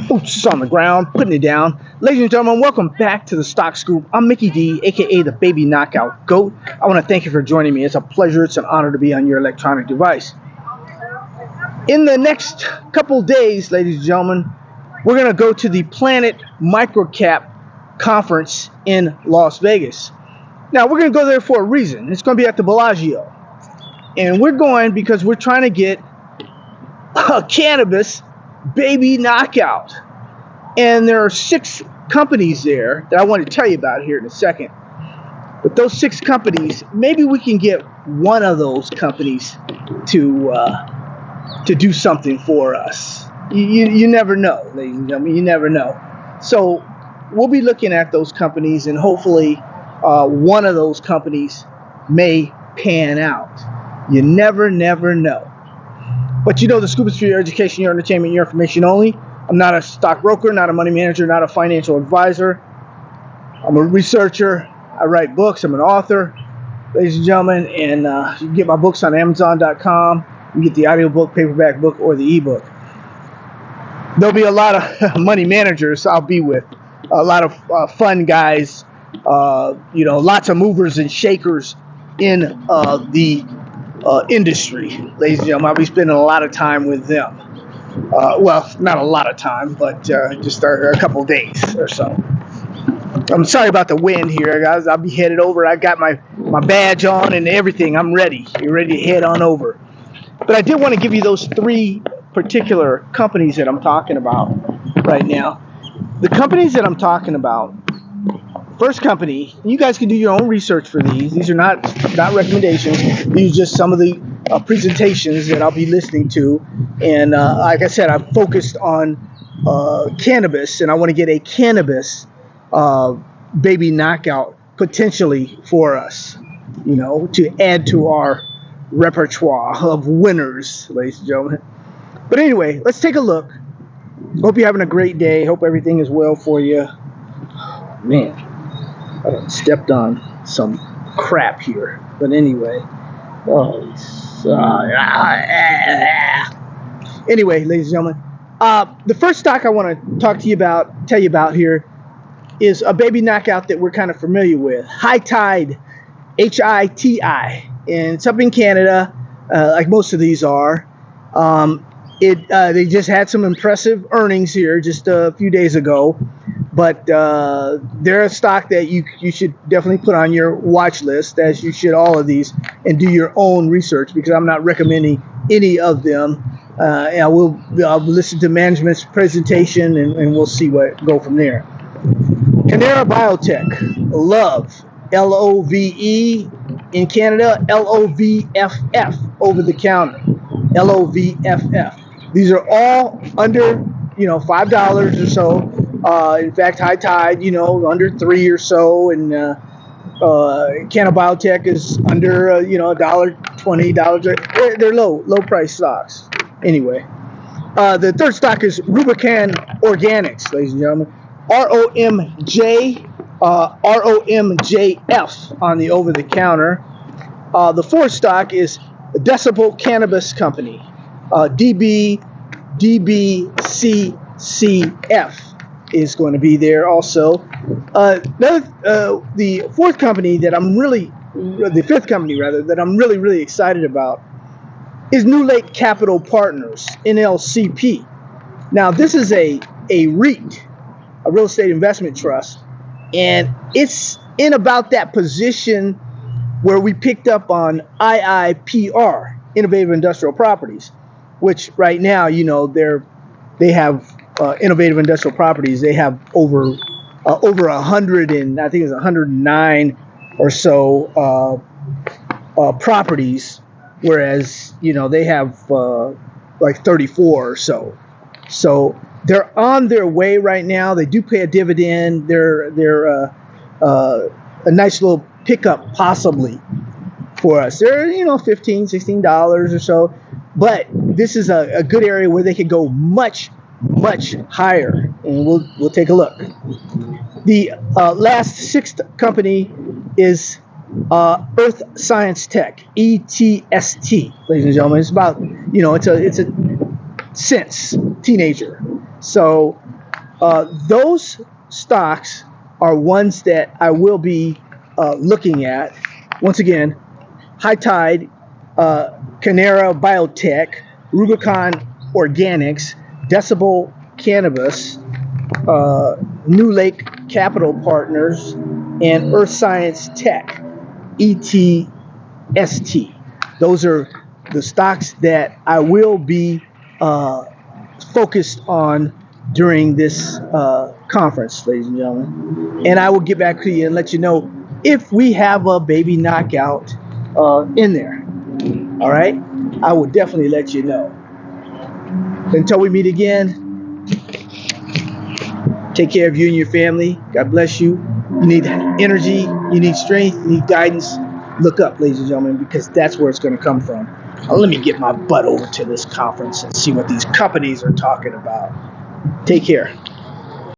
Boots on the ground, putting it down. Ladies and gentlemen, welcome back to the Stock Scoop. I'm Mickey D, aka the Baby Knockout Goat. I want to thank you for joining me. It's a pleasure, it's an honor to be on your electronic device. In the next couple days, ladies and gentlemen, we're going to go to the Planet Microcap Conference in Las Vegas. Now, we're going to go there for a reason. It's going to be at the Bellagio. And we're going because we're trying to get a Cannabis Baby Knockout. And there are 6 companies there that I want to tell you about here in a second. But those 6 companies, maybe we can get one of those companies to do something for us. You never know, ladies and gentlemen. You never know. So we'll be looking at those companies, and hopefully one of those companies may pan out. You never know. But you know, the scoop is for your education, your entertainment, your information only. I'm not a stockbroker, not a money manager, not a financial advisor. I'm a researcher. I write books. I'm an author, ladies and gentlemen. And you can get my books on Amazon.com. You can get the audiobook, paperback book, or the ebook. There'll be a lot of money managers I'll be with. A lot of fun guys. Lots of movers and shakers in the industry, ladies and gentlemen. I'll be spending a lot of time with them. Well, not a lot of time, but just a couple days or so. I'm sorry about the wind here, guys. I'll be headed over. I got my badge on and everything. I'm ready. You're ready to head on over. But I did want to give you those 3 particular companies that I'm talking about right now. The companies that I'm talking about, first company, you guys can do your own research for these. These are not recommendations. These are just some of the presentations that I'll be listening to. And like I said, I'm focused on cannabis, and I want to get a cannabis baby knockout potentially for us, to add to our repertoire of winners, ladies and gentlemen. But anyway, let's take a look. Hope you're having a great day. Hope everything is well for you. Man, I stepped on some crap here. But anyway. Anyway, ladies and gentlemen. The first stock I want to tell you about here is a baby knockout that we're kind of familiar with. High Tide, HITI. And it's up in Canada, like most of these are. They just had some impressive earnings here just a few days ago. But they're a stock that you should definitely put on your watch list, as you should all of these, and do your own research, because I'm not recommending any of them. I'll listen to management's presentation, and we'll see go from there. Cannara Biotech, Love, LOVE in Canada, LOVFF, over the counter, LOVFF. These are all under $5 or so. In fact, High Tide, under 3 or so, and Cannabis Biotech is under $1.20. They're low price stocks. Anyway, the third stock is Rubicon Organics, ladies and gentlemen. ROMJF on the over the counter. The fourth stock is Decibel Cannabis Company, DBCCF. Is going to be there also. The fifth company that I'm really excited about is New Lake Capital Partners, NLCP. Now, this is a REIT, a real estate investment trust, and it's in about that position where we picked up on IIPR, Innovative Industrial Properties, which right now, they have Innovative Industrial Properties. They have over 100, and I think it's 109 or so properties, whereas they have like 34 or so. So they're on their way right now. They do pay a dividend. They're a nice little pickup possibly for us. They're $15, $16 or so, but this is a good area where they could go much higher, and we'll take a look. The last 6th company is Earth Science Tech, ETST, ladies and gentlemen. It's about it's a sense teenager. So Those stocks are ones that I will be looking at. Once again, High Tide, Canara Biotech, Rubicon Organics, Decibel Cannabis, New Lake Capital Partners, and Earth Science Tech, ETST. Those are the stocks that I will be focused on during this conference, ladies and gentlemen. And I will get back to you and let you know if we have a baby knockout in there. All right? I will definitely let you know. Until we meet again, take care of you and your family. God bless you. You need energy, you need strength, you need guidance. Look up, ladies and gentlemen, because that's where it's going to come from. Let me get my butt over to this conference and see what these companies are talking about. Take care.